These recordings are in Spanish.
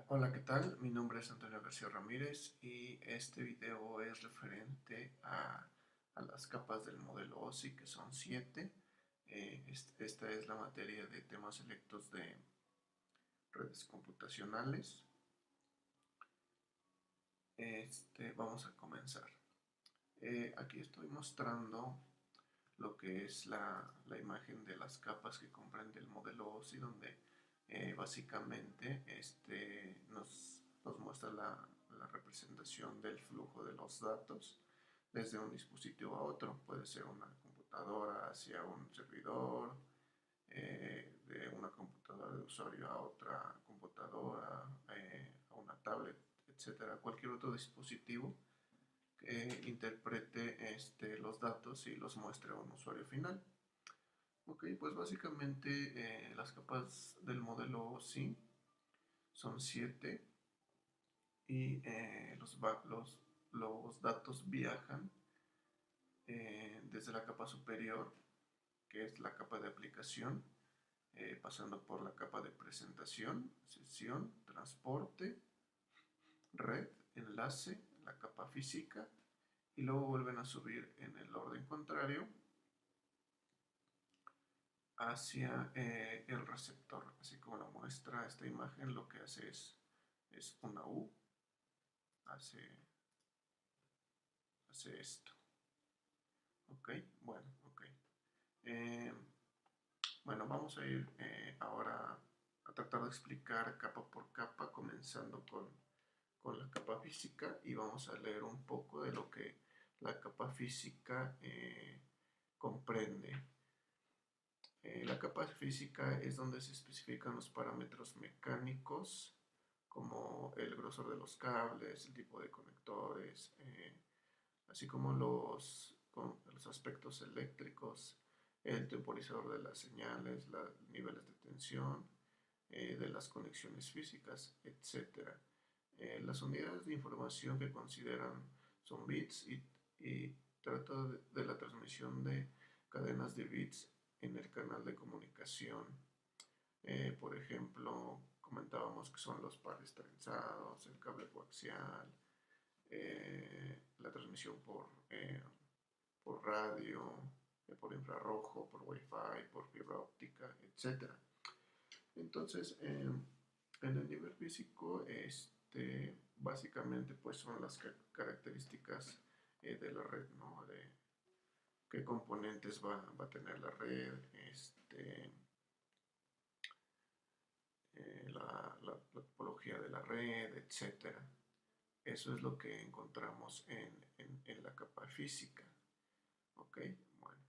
Hola, ¿qué tal? Mi nombre es Antonio García Ramírez y este video es referente a las capas del modelo OSI, que son 7. Esta es la materia de temas selectos de redes computacionales. Vamos a comenzar. Aquí estoy mostrando lo que es la imagen de las capas que comprende el modelo OSI, donde básicamente nos muestra la representación del flujo de los datos desde un dispositivo a otro. Puede ser una computadora hacia un servidor, de una computadora de usuario a otra computadora, a una tablet, etcétera. Cualquier otro dispositivo que interprete los datos y los muestre a un usuario final. Ok, pues básicamente las capas del modelo SIM son 7 y los datos viajan desde la capa superior, que es la capa de aplicación, pasando por la capa de presentación, sesión, transporte, red, enlace, la capa física, y luego vuelven a subir en el orden contrario hacia el receptor. Así como la muestra esta imagen, lo que hace es una U, hace, hace esto. Ok, bueno, ok. Eh, bueno, vamos a ir ahora a tratar de explicar capa por capa, comenzando con la capa física, y vamos a leer un poco de lo que la capa física comprende. La capa física es donde se especifican los parámetros mecánicos, como el grosor de los cables, el tipo de conectores, así como los aspectos eléctricos, el temporizador de las señales, los niveles de tensión, de las conexiones físicas, etcétera. Las unidades de información que consideran son bits, y trata de la transmisión de cadenas de bits en el canal de comunicación. Por ejemplo, comentábamos que son los pares trenzados, el cable coaxial, la transmisión por radio, por infrarrojo, por wifi, por fibra óptica, etcétera. Entonces, en el nivel físico, básicamente pues son las características de la red, ¿no? De qué componentes va a tener la red, la topología de la red, etcétera. Eso es lo que encontramos en la capa física. Ok, bueno.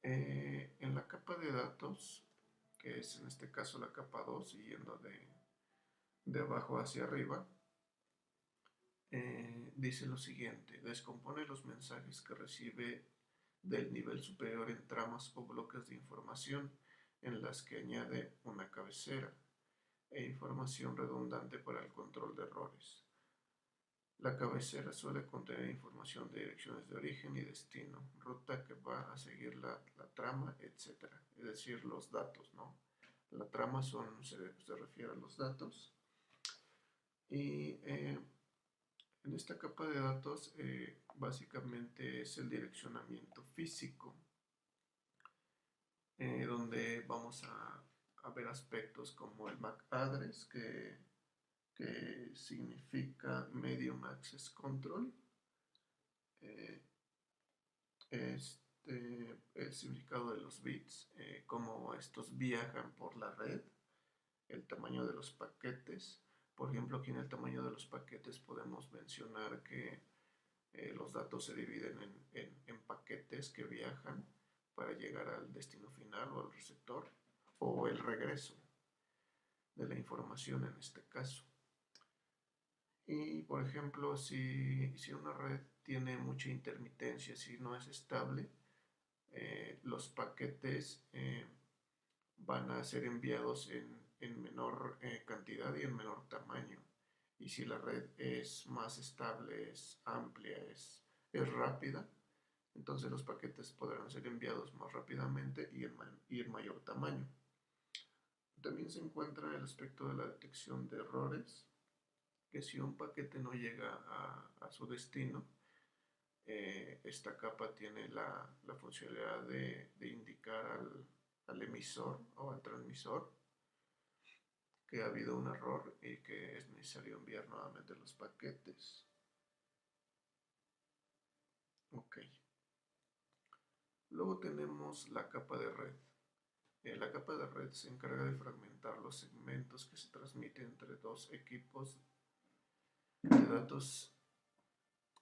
En la capa de datos, que es en este caso la capa 2, yendo de abajo hacia arriba, dice lo siguiente: descompone los mensajes que recibe del nivel superior en tramas o bloques de información, en las que añade una cabecera e información redundante para el control de errores. La cabecera suele contener información de direcciones de origen y destino, ruta que va a seguir la trama, etc. Es decir, los datos, ¿no? La trama se refiere a los datos. Y en esta capa de datos básicamente es el direccionamiento físico, donde vamos a ver aspectos como el MAC address, que significa Medium Access Control, eh, el significado de los bits, cómo estos viajan por la red, el tamaño de los paquetes. Por ejemplo, aquí en el tamaño de los paquetes podemos mencionar que los datos se dividen en paquetes que viajan para llegar al destino final o al receptor, o el regreso de la información en este caso. Y por ejemplo, si una red tiene mucha intermitencia, si no es estable, los paquetes van a ser enviados en menor cantidad y en menor tamaño. Y si la red es más estable, es amplia, es rápida, entonces los paquetes podrán ser enviados más rápidamente y en mayor tamaño. También se encuentra el aspecto de la detección de errores, que si un paquete no llega a su destino, esta capa tiene la funcionalidad de indicar al emisor o al transmisor que ha habido un error y que es necesario enviar nuevamente los paquetes. Ok. Luego tenemos la capa de red. La capa de red se encarga de fragmentar los segmentos que se transmiten entre dos equipos de datos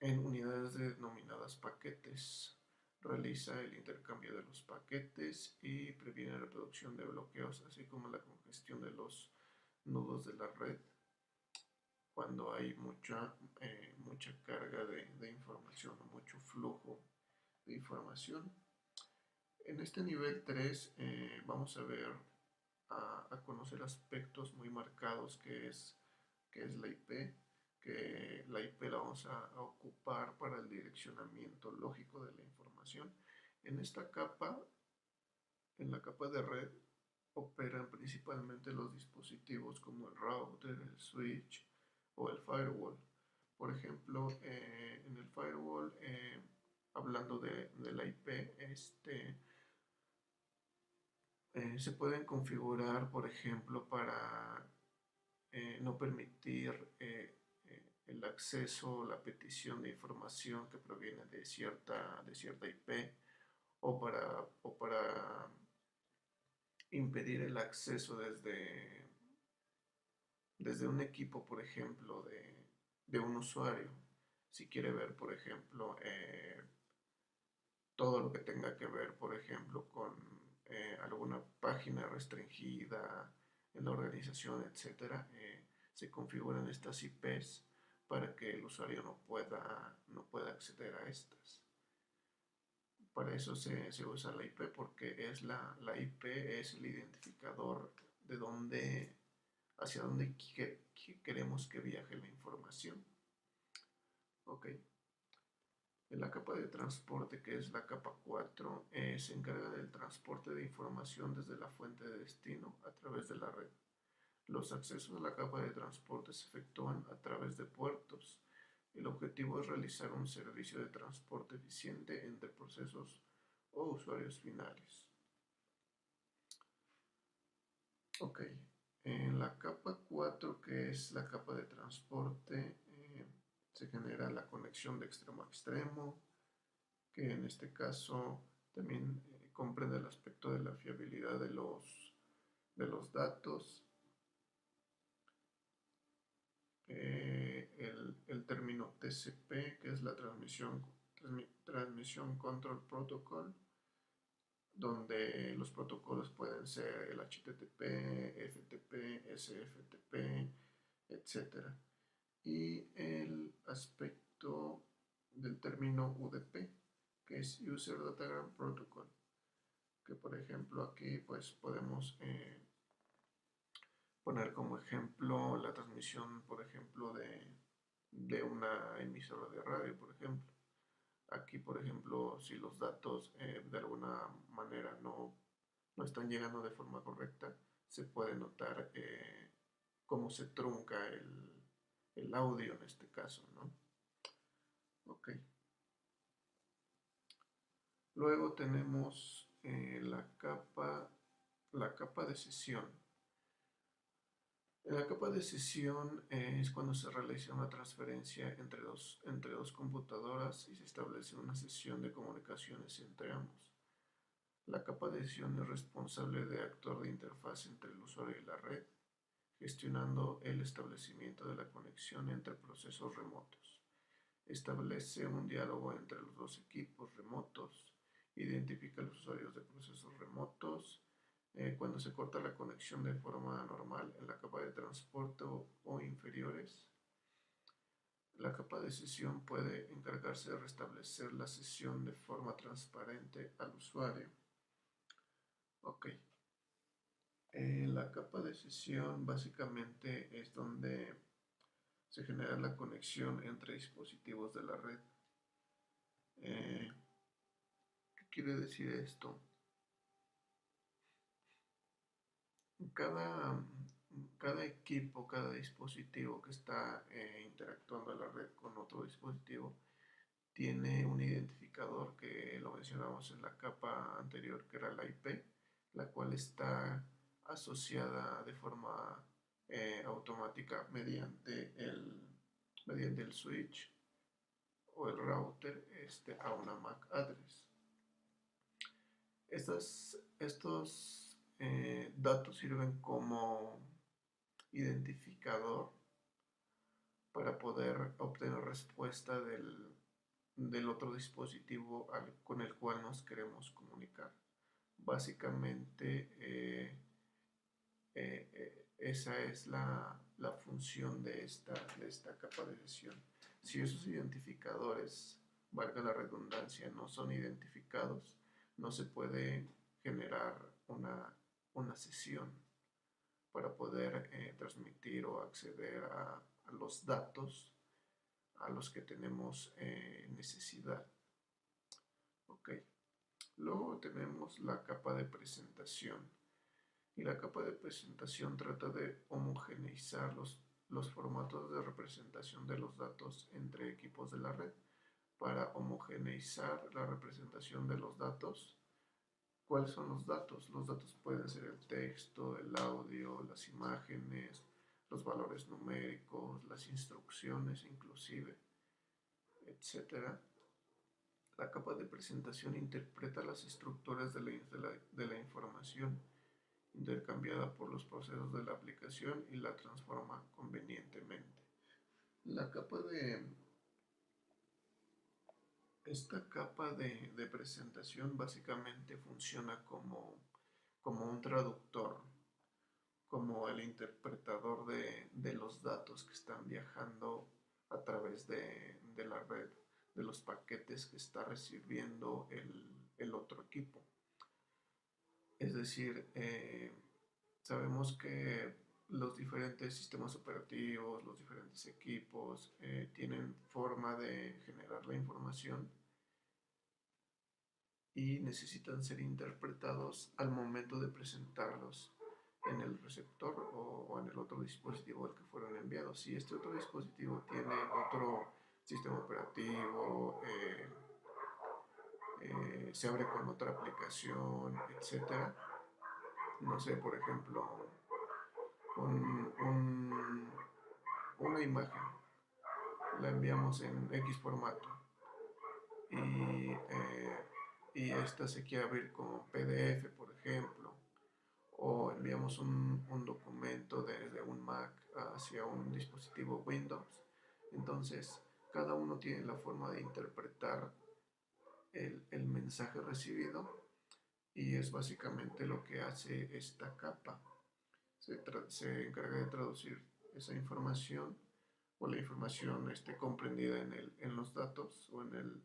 en unidades denominadas paquetes. Realiza el intercambio de los paquetes y previene la reproducción de bloqueos, así como la congestión de los nudos de la red cuando hay mucha carga de información o mucho flujo de información. En este nivel 3 vamos a ver, a conocer aspectos muy marcados que es la IP, que la IP la vamos a ocupar para el direccionamiento lógico de la información. En esta capa, en la capa de red, operan principalmente los dispositivos como el router, el switch o el firewall. Por ejemplo, en el firewall, hablando de la IP, se pueden configurar, por ejemplo, para no permitir el acceso o la petición de información que proviene de cierta IP o para impedir el acceso desde un equipo, por ejemplo, de un usuario. Si quiere ver, por ejemplo, todo lo que tenga que ver, por ejemplo, con alguna página restringida en la organización, etcétera, se configuran estas IPs para que el usuario no pueda acceder a estas. Para eso se usa la IP porque la IP es el identificador de dónde, hacia dónde queremos que viaje la información. Ok. En la capa de transporte, que es la capa 4, se encarga del transporte de información desde la fuente de destino a través de la red. Los accesos a la capa de transporte se efectúan a través de puertos. El objetivo es realizar un servicio de transporte eficiente entre procesos o usuarios finales. Ok, en la capa 4, que es la capa de transporte, se genera la conexión de extremo a extremo, que en este caso también comprende el aspecto de la fiabilidad de los datos. El término TCP, que es la Transmission Control Protocol, donde los protocolos pueden ser el HTTP, FTP, SFTP, etc. Y el aspecto del término UDP, que es User Datagram Protocol, que por ejemplo aquí pues podemos poner como ejemplo la transmisión, por ejemplo, de una emisora de radio, por ejemplo. Aquí, por ejemplo, si los datos de alguna manera no están llegando de forma correcta, se puede notar cómo se trunca el audio en este caso, ¿no? Ok. Luego tenemos la capa de sesión. En la capa de sesión es cuando se realiza una transferencia entre dos computadoras y se establece una sesión de comunicaciones entre ambos. La capa de sesión es responsable de actuar de interfaz entre el usuario y la red, gestionando el establecimiento de la conexión entre procesos remotos. Establece un diálogo entre los dos equipos remotos, identifica a los usuarios de procesos remotos. Cuando se corta la conexión de forma normal en la capa de transporte o inferiores, la capa de sesión puede encargarse de restablecer la sesión de forma transparente al usuario. Ok. La capa de sesión básicamente es donde se genera la conexión entre dispositivos de la red. ¿Qué quiere decir esto? Cada, cada equipo, cada dispositivo que está interactuando en la red con otro dispositivo tiene un identificador que lo mencionamos en la capa anterior, que era la IP, la cual está asociada de forma automática mediante el switch o el router a una MAC address. Estos datos sirven como identificador para poder obtener respuesta del otro dispositivo con el cual nos queremos comunicar. Básicamente, esa es la función de esta capa de sesión. Si esos identificadores, valga la redundancia, no son identificados, no se puede generar una sesión para poder transmitir o acceder a los datos a los que tenemos necesidad. Ok. Luego tenemos la capa de presentación. Y la capa de presentación trata de homogeneizar los formatos de representación de los datos entre equipos de la red. Para homogeneizar la representación de los datos, ¿cuáles son los datos? Los datos pueden ser el texto, el audio, las imágenes, los valores numéricos, las instrucciones inclusive, etcétera. La capa de presentación interpreta las estructuras de la información intercambiada por los procesos de la aplicación y la transforma convenientemente. La capa de Esta capa de presentación básicamente funciona como un traductor, como el interpretador de los datos que están viajando a través de la red, de los paquetes que está recibiendo el otro equipo. Es decir, sabemos que los diferentes sistemas operativos, los diferentes equipos tienen forma de generar la información y necesitan ser interpretados al momento de presentarlos en el receptor o en el otro dispositivo al que fueron enviados. Si este otro dispositivo tiene otro sistema operativo, se abre con otra aplicación, etcétera. No sé, por ejemplo, un, un, una imagen, la enviamos en X formato y esta se quiere abrir como PDF, por ejemplo, o enviamos un documento desde un Mac hacia un dispositivo Windows. Entonces, cada uno tiene la forma de interpretar el mensaje recibido y es básicamente lo que hace esta capa. Se encarga de traducir esa información o la información comprendida en los datos o en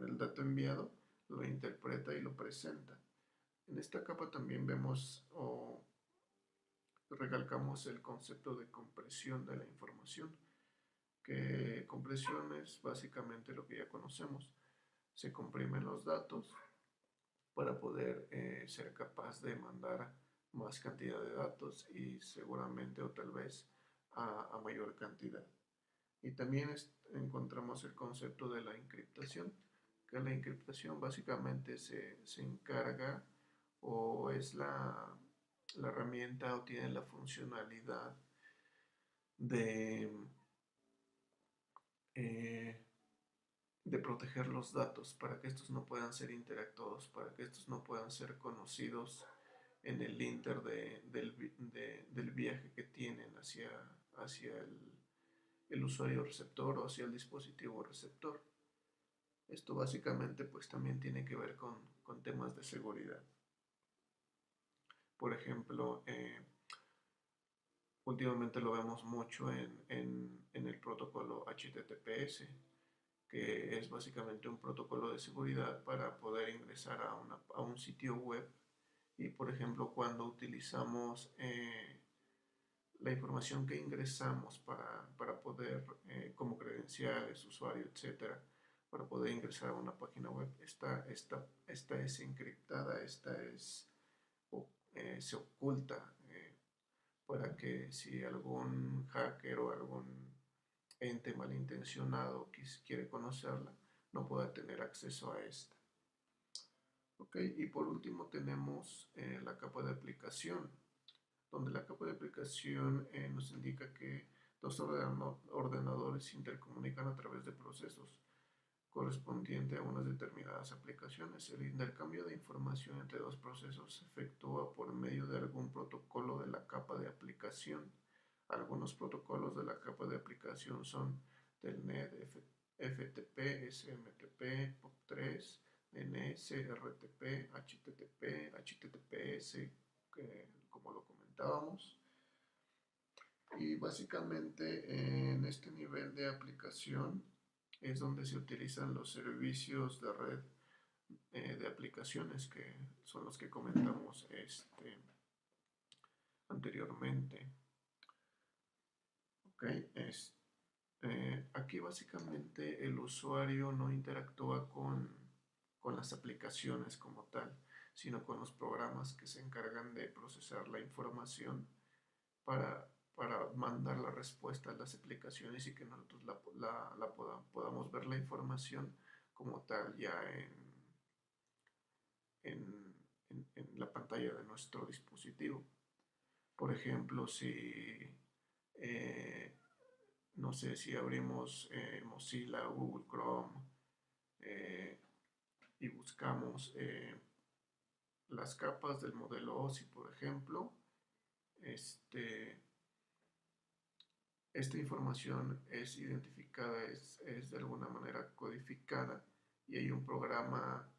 el dato enviado, lo interpreta y lo presenta. En esta capa también vemos o recalcamos el concepto de compresión de la información, que compresión es básicamente lo que ya conocemos. Se comprimen los datos para poder ser capaz de mandar más cantidad de datos y seguramente o tal vez a mayor cantidad. Y también encontramos el concepto de la encriptación, que la encriptación básicamente se encarga o es la herramienta o tiene la funcionalidad de, eh, de proteger los datos para que estos no puedan ser interactuados, para que estos no puedan ser conocidos en el inter del viaje que tienen hacia el usuario receptor o hacia el dispositivo receptor. Esto básicamente pues también tiene que ver con temas de seguridad. Por ejemplo, últimamente lo vemos mucho en el protocolo HTTPS, que es básicamente un protocolo de seguridad para poder ingresar a un sitio web. Y por ejemplo, cuando utilizamos la información que ingresamos para poder, como credenciales, usuario, etcétera, para poder ingresar a una página web, esta es encriptada, se oculta para que si algún hacker o algún ente malintencionado quiere conocerla, no pueda tener acceso a esta. Ok, y por último tenemos la capa de aplicación, donde la capa de aplicación nos indica que dos ordenadores se intercomunican a través de procesos correspondiente a unas determinadas aplicaciones. El intercambio de información entre dos procesos se efectúa por medio de algún protocolo de la capa de aplicación. Algunos protocolos de la capa de aplicación son Telnet, FTP, SMTP, POP3, DNS, RTP, HTTP, HTTPS, como lo comentábamos. Y básicamente en este nivel de aplicación es donde se utilizan los servicios de red de aplicaciones que son los que comentamos anteriormente. Okay. Aquí básicamente el usuario no interactúa con las aplicaciones como tal, sino con los programas que se encargan de procesar la información para mandar la respuesta a las aplicaciones y que nosotros podamos ver la información como tal ya en la pantalla de nuestro dispositivo. Por ejemplo, si no sé, si abrimos Mozilla, Google Chrome eh, y buscamos las capas del modelo OSI, por ejemplo, esta información es identificada, es de alguna manera codificada y hay un programa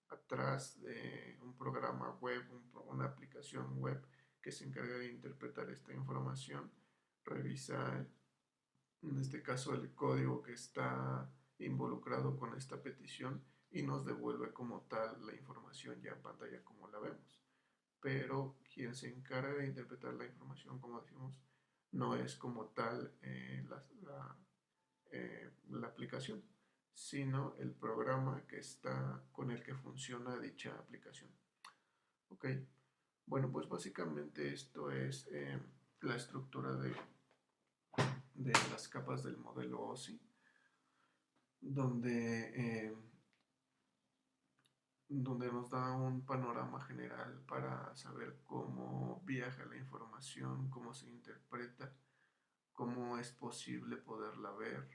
atrás de un programa web, una aplicación web que se encarga de interpretar esta información, revisa en este caso el código que está involucrado con esta petición y nos devuelve como tal la información ya en pantalla como la vemos. Pero quien se encarga de interpretar la información, como decimos, no es como tal la aplicación, sino el programa que está con el que funciona dicha aplicación. Ok, bueno, pues básicamente esto es la estructura de las capas del modelo OSI, donde nos da un panorama general para saber cómo viaja la información, cómo se interpreta, cómo es posible poderla ver,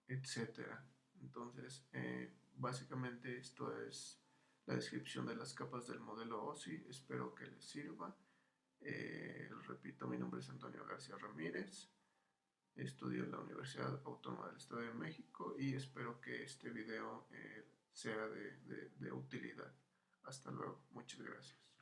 etcétera. Entonces, básicamente esto es la descripción de las capas del modelo OSI. Espero que les sirva. Repito, mi nombre es Antonio García Ramírez. Estudio en la Universidad Autónoma del Estado de México y espero que este video sea de utilidad. Hasta luego. Muchas gracias.